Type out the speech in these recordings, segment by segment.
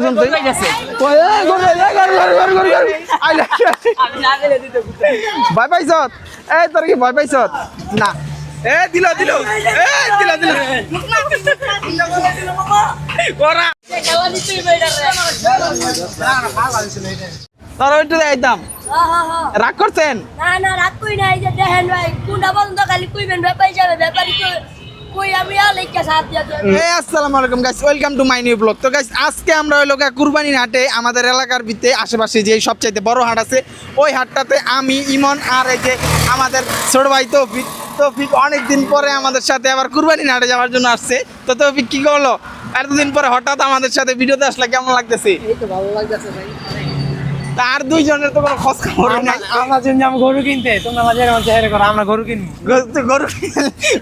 পর্যন্ত ভয় পাইছ এই তোর কি ভয় পাইছ না এ দিল দিল দিল দিল তোরা একটু যাইতাম রাগ করছেন না না রাগ কই না এই যে দেখেন ভাই কোনটা বন্ধ খালি কইবেন ব্যাপারী যাবে ব্যাপারী কই আমি আলাইকা সাথ দিয়া আসসালামু আলাইকুম guys welcome to my new blog. তো গাইস আজকে আমরা হইলো কুরবানির হাটে আমাদের এলাকার ভিতরে আশেপাশে যে সবচাইতে বড় হাট আছে ওই হাটটাতে আমি ইমন আর এই যে আমাদের ছোট ভাই তৌফিক অনেকদিন পরে আমাদের সাথে আবার কুরবানির হাটে যাওয়ার জন্য আসছে। তো তৌফিক কি করলো এতদিন পরে হঠাৎ আমাদের সাথে ভিডিওতে আসলে কেমন লাগতেছে? এই তো ভালো লাগতেছে ভাই। আর দুইজনের তো কোনো খোঁজ খবর নাই। আমরা যেমন গরু কিনতে তোমরা মাঝে মাঝে হেরে করো আমরা গরু কিনবো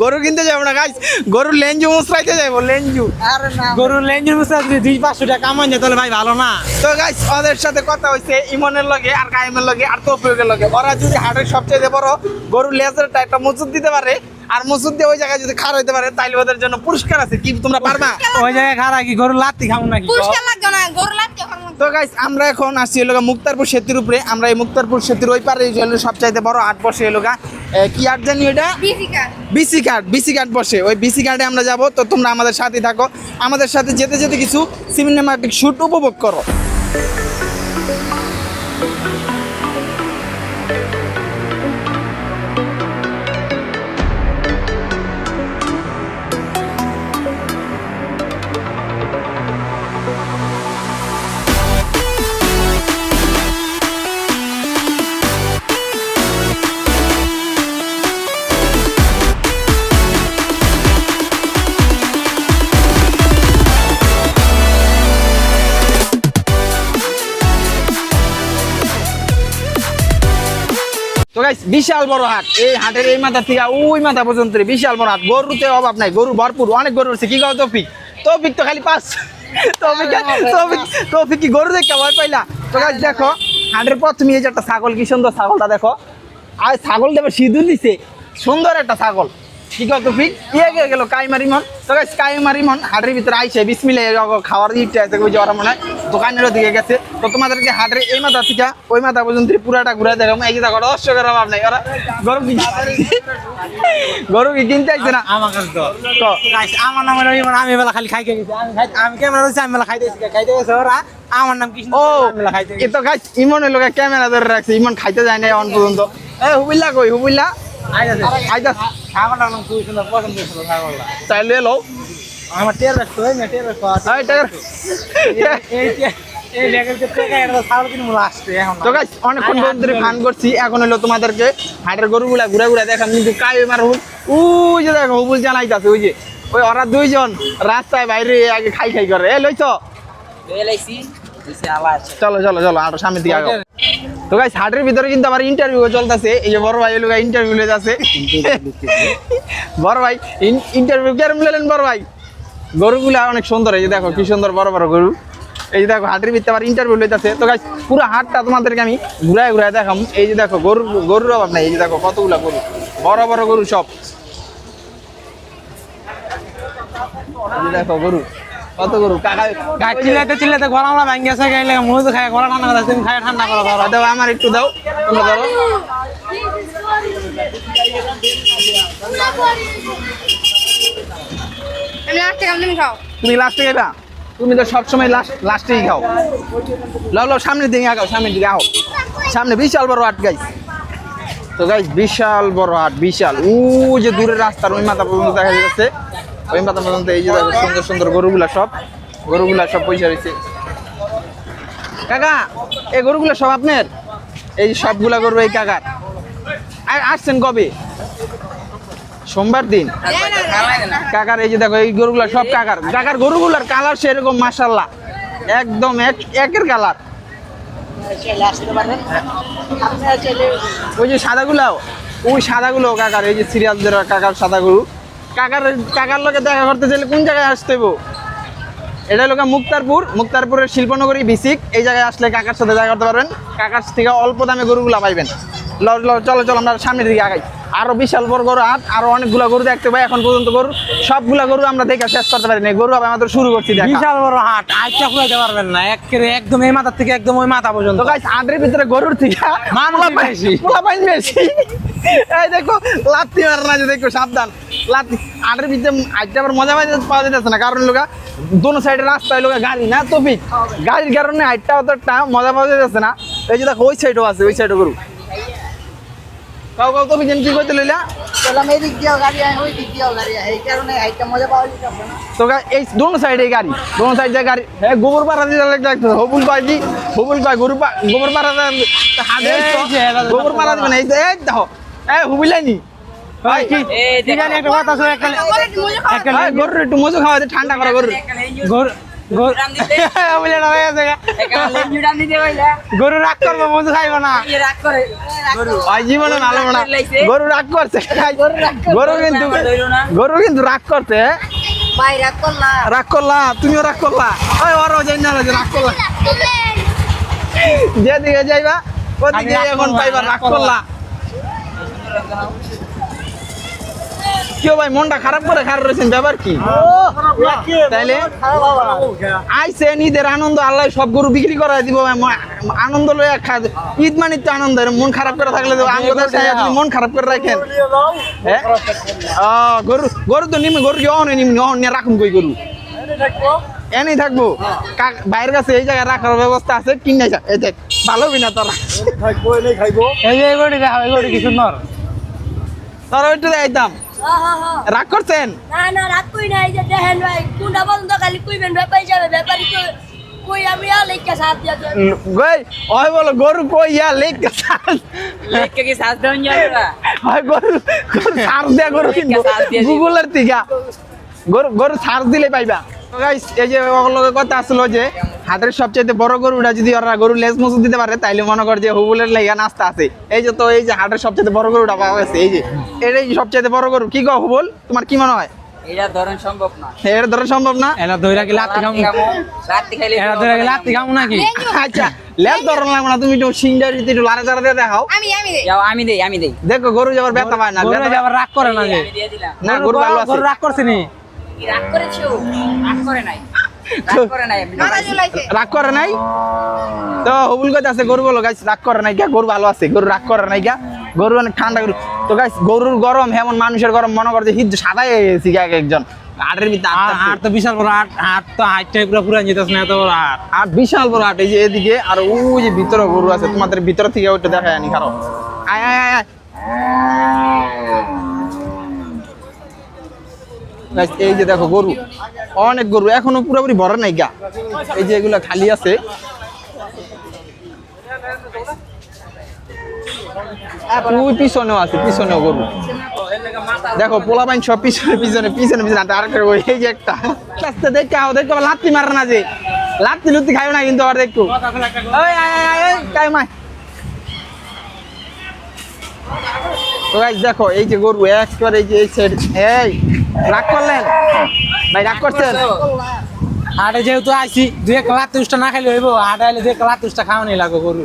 গরু কিনতে যাবো না গাইস, গরুর লেঞ্জু মুসরাইতে যাবো লেঞ্জু। আরে না গরুর লেঞ্জুর মুসরা যদি 200-500 টাকা কামাই যায় তাহলে ভাই ভালো না। তো গাইস ওদের সাথে কথা হইছে ইমনের লগে আর কাইমের লগে আর তৌফিকের লগে, ওরা যদি হাটের সবচেয়ে বড় গরুর লেজারটা একটা মজুদ দিতে পারে আর মজুদ দিয়ে ওই জায়গায় যদি খাড়া হইতে পারে তাইলে ওদের জন্য পুরস্কার আছে। কি তোমরা পারবা? ওই জায়গায় খাড়া কি গরু লাত্তি খাবো নাকি? পুরস্কার লাগবে না গরু লাগবে খাবো। তো গাইস আমরা এখন আসছি হলো মুক্তারপুর সেতুর উপরে। আমরা এই মুক্তারপুর সেতুর ওই পারে হলো সবচাইতে বড় হাট বসে হলো কি হাট জানি ওইটা বিসি কার্ড বসে, ওই বিসি কার্ডে আমরা যাব। তো তোমরা আমাদের সাথে থাকো, আমাদের সাথে যেতে যেতে কিছু সিনেমাটিক শুট উপভোগ করো। তো গাইস বিশাল বড় হাট, এই হাটের এই মাথা থেকে ওই মাথা পর্যন্ত বিশাল বড় হাট। গরুতে অভাব নাই, গরু ভরপুর, অনেক গরু আছে। কি কও তৌফিক? তৌফিক তো খালি পাস। তৌফিক কি গরু দেখে ভয় পাইলা? তো গাইস দেখো হাটের পর তুমি এই যে একটা ছাগল, কি সুন্দর ছাগলটা দেখো। আর ছাগল দেবে সিঁদুর দিছে, সুন্দর একটা ছাগল। কি কও তৌফিক? ইয়ে গেল কাইমারিমন। তো গাইস কাইমারিমন হাটের ভিতরে আইসে বিসমিল্লাহ খাওয়ার ইচ্ছা আছে, ওই যে ওরা মনে হয় দোকানের দিকে গেছে। তো তোমাদেরকে হাটের এই মাথা থেকে ওই মাথা পর্যন্ত পুরাটা ঘুরে দেখাবো। এই যে দেখো দর্শকের অভাব নাই, ওরা গরু কি কিনতে আইছে না আমার কাছে তো গাইস আমার নাম হলো ইমন, আমি বেলা খালি খাইতে গেছি। আমি ক্যামেরা রইছি, আমি বেলা খাইতে গেছি ওরা। আমার নাম কৃষ্ণ, আমি বেলা খাইতে গেছি। এ তো গাইস ইমন হলো ক্যামেরা ধরে রাখছে, ইমন খাইতে যায় না অন পর্যন্ত। এ হুবিল্লা কই হুবিল্লা আইদা ছাগলটার নাম খুবই সুন্দর, পছন্দ ছিল ছাগলটা। চাইলে এলো আমার টের রাখতো এই না টের রাখতো এই লেগেলতে টাকা এটা ছাগল কিনে মূল আসছে এখন। তো গাইস অনেকক্ষণ ধরে ফান করছি, এখন হলো তোমাদেরকে হাটের গরুগুলা ঘুরে ঘুরে দেখাম। কিন্তু কাইমার ওই যে দেখো হুবুল জানাইতাছে, ওই যে ওই ওরা দুইজন রাস্তায় বাইরে আগে খাই করে। এ লইছো চলো চলো চলো আরো সামনের দিকে আগে। তো গাইস হাটের ভিতরে কিন্তু আবার ইন্টারভিউ চলতেছে। এই যে বড় ভাই এলো ইন্টারভিউ লইতে আছে। বড় ভাই ইন্টারভিউ কেরম নিলেন বড় ভাই? গরুগুলা অনেক সুন্দর, এই যে দেখো কি সুন্দর বড় বড় গরু। এই যে দেখো হাটের ভিতরে আবার ইন্টারভিউ লইতেছে। তো গাইস পুরো হাটটা তোমাদেরকে আমি ঘুরায় ঘুরায় দেখাম। এই যে দেখো গরুর অভাব নাই, এই যে দেখো কতগুলা গরু, বড় বড় গরু সব। এই যে দেখো গরু কত গরু। কাকা চিল্লাতে গলা আমরা ভাঙ্গি আছে গাইলে মুজ খায় গলা ঠান্ডা করে তুমি খায় ঠান্ডা করো ধরো। দাও আমার একটু দাও, তোমরা ধরো। তুমি লাস্টে খাইবা? তুমি তো সবসময় লাস্টেই খাও। লাও লাও সামনের দিকে আগাও, সামনের দিকে আও। সামনে বিশাল বড় হাট গাইস। তো গাইস বিশাল বড় হাট, বিশাল। ও যে দূরের রাস্তার ওই মাথা পর্যন্ত দেখা যাচ্ছে, ওই মাথা পর্যন্ত। এই যে দেখো সুন্দর সুন্দর গরুগুলা সব পয়সা রয়েছে। কাকা এই গরুগুলা সব আপনার? এই সবগুলা গরু এই কাকার। আসছেন কবে? সোমবার দিন। কাকার এই যে দেখো এই গরুগুলা সব কাকার গরুগুলার কালার সেরকম মাশাআল্লাহ একদম একের কালার। ওই যে সাদাগুলাও, ওই সাদাগুলো কাকার। এই যে সিরিয়াল ধরা কাকার সাদা গরু। কাকার লোকে দেখা করতে চাইলে কোন জায়গায় আসতে হইব? এটা হলো মুক্তারপুরের শিল্পনগরী বিসিক। এই জায়গায় আসলে কাকার সাথে দেখা করতে পারবেন। কাকার থেকে অল্প দামে গরুগুলা পাইবেন। চলো চলো আমরা সামনের দিকে আগাই। আরো বিশাল বড় গরু হাট, আরো অনেকগুলা গরু দেখতে পাই। এখন পর্যন্ত গরু সবগুলা গরু আমরা দেখে শেষ করতে পারি না, গরু আবার আমাদের শুরু করছি দেখা। বিশাল বড় হাট, আইটা খুঁজতে পারবেন না, একদম এই মাথা থেকে একদম ওই মাথা পর্যন্ত। তো গাইস হাটের ভিতরে গরুর থেকে মানুষই বেশি। পোলাপাইন বেশি। এই দেখো লাত্তি মার না, যে দেখো সাবধান লাত্তি। হাটের ভিতরে আইটা আবার মজা পাওয়া যাচ্ছে না, কারণ লোকা দোনো সাইডে রাস্তায় লোকা গাড়ি না তো পিক, গাড়ির কারণে হাইটটা অতটা মজা পাওয়া যাচ্ছে না। এই যে দেখো ওই সাইডও আছে, ওই সাইডও গরু। কাউ কাউ তুমি কি করতে লইলা? তো এই দোনো সাইডে গাড়ি, দোনো সাইডে গাড়ি। হ্যাঁ গোবর পাড়া দিয়ে লাগতো, হবুল কয়জি হবুল কয় গরু গোবর পাড়া হাটে গোবর পাড়া দিবে না। এই দেখো এই হুবিলাইনি গরুর একটু মজু খাওয়া ঠান্ডা করা গরু গরু রাগ করবো, মজু খাইবো না জীবনে ভালো না। গরু রাগ করছে, গরু কিন্তু রাগ করছে। রাগ করলা, তুমিও রাগ করলা, ওরাও যাই না রাগ করলা। যেদিকে যাইবা ওদিকে এখন পাইবা, রাগ করলা। কেউ ভাই মনটা খারাপ করে খারাপ রয়েছেন, ব্যাপার কি? তাইলে আইসে ঈদের আনন্দ, আল্লাহ সব গরু বিক্রি করা দিব, আনন্দ লয়ে ঈদ মানে তো আনন্দ। মন খারাপ করে থাকলে মন খারাপ করে রাখেন। হ্যাঁ গরু গরু তো নিমি, গরু নিয়ে রাখুন কই গরু এনেই থাকবো। বাইরের কাছে এই জায়গায় রাখার ব্যবস্থা আছে, কিনে যা। এই দেখ ভালো বিনা তোরা কি সুন্দর, তোরা একটু দেখাইতাম। রাগ করছেন? না না রাগ কই না, এই যে দেখেন ভাই কোনটা বন্ধ খালি কইবেন ব্যাপারী যাবে, ব্যাপারী কই আমি লেখা সাথ দিয়া গই ওই বলো গরু কই ইয়া লেখা সাথ কি সাথ দেন যারা ওই গরু সার দেয়া গরু কিন্তু গুগলের থেকে গরু সার দিলে পাইবা। তো গাইস এই যে ওগুলোর কথা আসলো যে হাটের সবচেয়ে বড় গরুটা যদি ওরা গরু লেজ মজুদ দিতে পারে তাইলে মনে কর যে হুবুলের লেগা নাস্তা আছে। এই যে তো এই যে হাটের সবচেয়ে বড় গরুটা পাওয়া গেছে, এই যে এটাই সবচেয়ে বড় গরু। কি কও হুবুল, তোমার কি মনে হয়? এটা ধরেন সম্ভব না, এটা ধরেন সম্ভব না। এলা দইরা কি লাত্তি খামু, রাত্রি খাইলে এলা দইরা কি লাত্তি খামু নাকি? আচ্ছা লেজ ধরন লাগবে না, তুমি একটু সিংডা দিতে একটু লারে জারে দিয়ে দেখাও। যাও আমি দেই দেখো গরু যাবার ব্যথা পায় না, গরু যাবার রাগ করে না যে, আমি দিয়ে দিলাম। না গরু ভালো আছে। গরু রাগ করছে নি, কি রাগ করেছো? রাগ করে নাই, রাগ করে নাই। রাগ করে নাই তো হুবুল কথা আছে গরু বলো গাইস রাগ করে নাই গা, গরু ভালো আছে, গরু রাগ করে নাই গা, গরু অনেক ঠান্ডা গরু। তো গাইস গরুর গরম হেমন মানুষের গরম মনে করছে হিট সাদাই হয়ে গেছি এক একজন। হাটের ভিতরে হাট তো বিশাল বড় হাট, হাট তো হাইটটাই পুরো যেতেছ না, এত বড় হাট। আর বিশাল বড় হাট। এই যে এদিকে আর ওই যে ভিতরে গরু আছে, তোমাদের ভিতর থেকে ওইটা দেখা যায়নি কারো। আয় আয় আয় আয়। Guys, এই যে দেখো গরু, অনেক গরু এখনো পুরোপুরি ভরা নাই গা। এই যে এগুলা খালি আছে। ওই পিছনেও আছে, পিছনেও গরু দেখো পোলাপাইন সব পিছনে পিছনে পিছনে পিছনে আরেকটা গরু। এই যে একটা আস্তে দেখো দেখো লাত্তি মারে না, যে লাত্তি লুত্তি খাইও না কিন্তু। আর দেখো ওই কাই মাই। তো গাইস দেখো এই যে গরু একেবারে এই যে এই সাইড। এই রাগ করলেন ভাই, রাগ করছেন? হাটে যেহেতু আইছি, দুই এক লাত্তি উষ্টা না খাইলে হইব, হাটে আইলে দুই এক লাত্তি উষ্টা খাওয়ানি লাগবে গরু।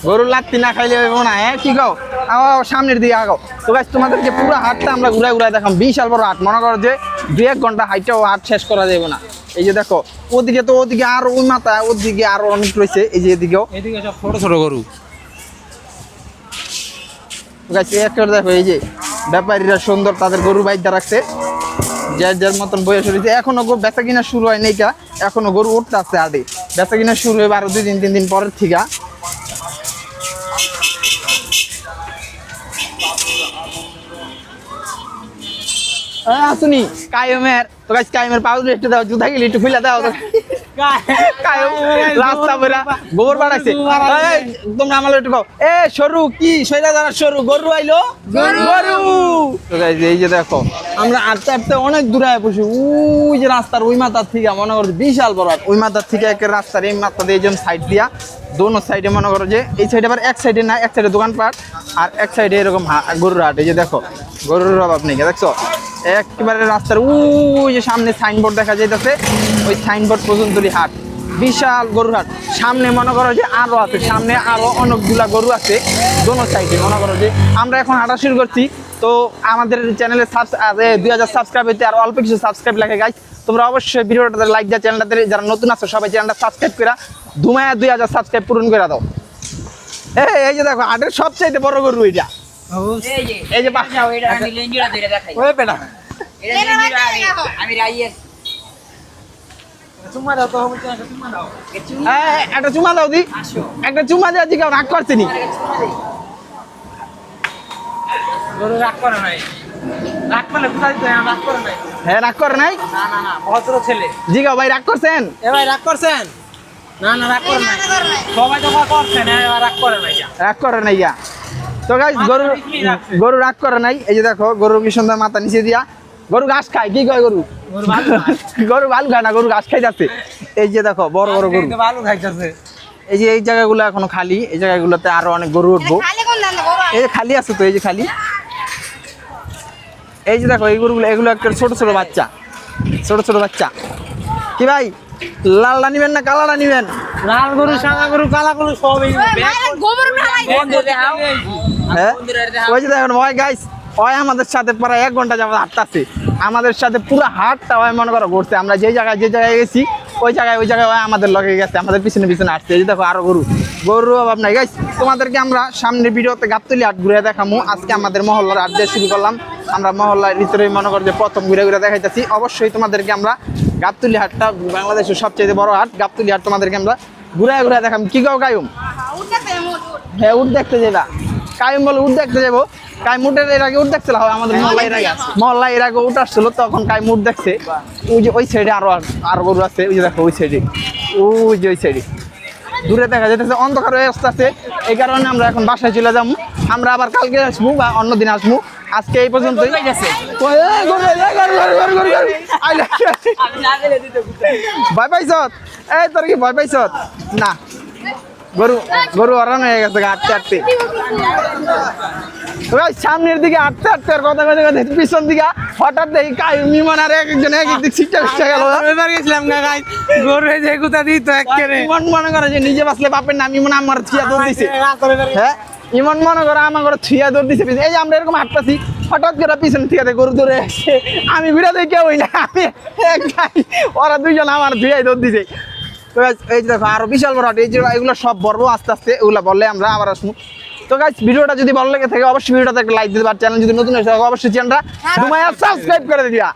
গরুর লাত্তি না খাইলে হইব না। হ্যাঁ কি কও, সামনের দিকে আগাও। তো গাইস তোমাদেরকে পুরো হাটটা আমরা ঘুরাই ঘুরাই দেখাম। বিশাল বড় হাট, মনে করো যে 2-1 ঘন্টা হাইটাও হাট শেষ করা যাবে না। এই যে দেখো ওদিকে তো ওদিকে আরো ওই মাথা, ওদিকে আরো অনেক রয়েছে। এই যে এদিকেও, এদিকে সব ছোট ছোট গরু। দেখো এই যে ব্যাপারীরা সুন্দর তাদের গরু বাইদ্যা রাখছে, যার যার মতন বয়স হয়েছে। এখনো বেচা কিনা শুরু হয় নাই, এখনো গরু উঠতে আসছে আগে। বেচা কিনা শুরু হবে আরো 2-3 দিন পরের থেকে। আসুনি কায়মের, তো গাইস কায়মের পাউডার একটু দাও, জুতা গেলে একটু খুলে দাও। কায়ম রাস্তা বেরা গোবর বাড়াইছে। তোমরা আমার একটু কও, এ সরু কি সইরা যারা সরু গরু আইলো গরু। তো গাইস এই যে দেখো আমরা আটতে আটতে অনেক দূরে আয় বসি। ওই যে রাস্তার ওই মাথার থেকে মনে করো বিশাল বড় হাট। ওই মাথার থেকে একের রাস্তার এই মাথা দিয়ে যেমন সাইড দিয়া দোনো সাইডে মনে করো যে এই সাইডে আবার এক সাইডে না, এক সাইডে দোকানপাট আর এক সাইডে এরকম গরুর হাট। এই যে দেখো গরুর অভাব নেই, দেখছো একেবারে রাস্তার ওই যে সামনে সাইনবোর্ড দেখা যাইতেছে, ওই সাইনবোর্ড পর্যন্তই হাট। বিশাল গরুর হাট। সামনে মনে করো যে আরো আছে, সামনে আরো অনেকগুলা গরু আছে দোনো সাইডে। মনে করো যে আমরা এখন হাঁটা শুরু করছি, তো আমাদের চ্যানেলে 2000 সাবস্ক্রাইব হইতে আর অল্প কিছু সাবস্ক্রাইব লাগে গাইস। তোমরা অবশ্যই ভিডিওটাতে লাইক দিয়ে চ্যানেলটাতে যারা নতুন আছো সবাই চ্যানেলটা সাবস্ক্রাইব করে ধুমায়া 2000 সাবস্ক্রাইব পূরণ করে দাও। এই যে দেখো হাটের সবচাইতে বড় গরু এটা। এই যে যাও এটা আমি লেঞ্জুরা ধরে দেখাই ওই বেটা এটা লেঞ্জুরা আমি রাইয়ের তোমার দাও তো হবে তোমার দাও একটা চুমা দাও দি, একটা চুমা দিয়ে আজকে রাগ করছে নি। গরু রাগ করে নাই, রাগ করলে কোথায় দিতে রাগ করে নাই। হ্যাঁ রাগ করে নাই, না না না ভদ্র ছেলে। জিগাও ভাই রাগ করছেন? এ ভাই রাগ করছেন? না না রাগ করে নাই, সবাই তো করছেন, রাগ করে নাই। রাগ করে নাই গা। তো গাইস গরু রাগ করে নাই। এই যে দেখো গরু কি সুন্দর মাথা নিচে দিয়া, গরু ঘাস খায়। কি কয় গরু? গরু ভালো খায় না, গরু ঘাস খাই যাচ্ছে। এই যে দেখো বড় বড় গরু, ভালো খাইতেছে। এই যে এই জায়গাগুলো এখনো খালি, এই জায়গাগুলোতে আরো অনেক গরু উঠবো। এই যে খালি আছে তো, এই যে খালি। এই যে দেখো এই গরুগুলো, এগুলো একটা ছোট ছোট বাচ্চা, ছোট ছোট বাচ্চা। কি ভাই লালটা নিবেন না কালাটা নিবেন? লাল গরু, সাদা গরু, কালা গরু সবই। হ্যাঁ ওই যে দেখেন ওই গাইস, ওই আমাদের সাথে প্রায় 1 ঘন্টা যাবত হাঁটতেছে, আমাদের সাথে পুরো হাটটা ওই মনে করো ঘুরছে। আমরা যে জায়গায় গেছি ওই জায়গায় ওই আমাদের লগে গেছে, আমাদের পিছনে পিছনে আসছে। এই যে দেখো আরো গরু অভাব নাই গাইস। তোমাদেরকে আমরা সামনের ভিডিওতে গাবতলী হাট ঘুরে দেখামু। আজকে আমাদের মহল্লার হাট দিয়ে শুরু করলাম, আমরা মহল্লার ভিতরে মনে করো যে প্রথম ঘুরে ঘুরে দেখাইতেছি। অবশ্যই তোমাদেরকে আমরা গাবতলী হাটটা বাংলাদেশের সবচেয়ে বড় হাট গাবতলী হাট তোমাদেরকে আমরা ঘুরে ঘুরে দেখাম। কি গাও কায়ুম? হ্যাঁ উঠ দেখতে যাবা। কায়ুম বলে উঠ দেখতে যাবো। কাইম উঠের এর আগে উঠ দেখছিল আমাদের মহল্লায় এর আগে উঠ আসছিল, তখন কাইম উঠ দেখছে। ওই যে ওই সাইডে আরো গরু আছে, ওই যে দেখো ওই সাইডে, ওই যে ওই সাইডে দূরে দেখা যাইতেছে, অন্ধকার হয়ে আসতেছে। এই কারণে আমরা এখন বাসায় চলে যাবো। আমরা আবার কালকে আসবো বা অন্যদিন আসবো। আজকে এই পর্যন্তই। ভয় পাইছ? এই তোর কি ভয় পাইছ? না, গরু অরান হয়ে গেছে হাঁটতে হাঁটতে। সামনের দিকে হাঁটতে হাঁটতে আর কথা কথা কথা পিছন দিকে হঠাৎ দেখি মিমন আর একজন এক দিক শিক্ষা শিক্ষা গেল। গেছিলাম গরু যে গুতা দিত ইমন মনে করে যে নিজে বাঁচলে বাপের নাম, ইমন আমার থিয়া দৌড় দিছে। হ্যাঁ ইমন মনে করে আমার ঘরে থিয়া দৌড় দিছে। এই যে আমরা এরকম হাঁটতেছি, হঠাৎ করে পিছন থেকে গরু দৌড়ে আসছে। আমি ঘুরে দেখি কেউ না, আমি ওরা দুইজন আমার ধুয়াই দৌড় দিছে। তো এই যে দেখো আরো বিশাল বড় হাট। এই যে এগুলো সব বড় আস্তে আস্তে, এগুলো বললে আমরা আবার আসবো। তো গাইস ভিডিওটা যদি ভালো লেগে থাকে অবশ্যই ভিডিওটাতে একটা লাইক দিতে পার। চ্যানেল যদি নতুন হয়ে থাকে অবশ্যই চ্যানেলটা সাবস্ক্রাইব করে দিবা।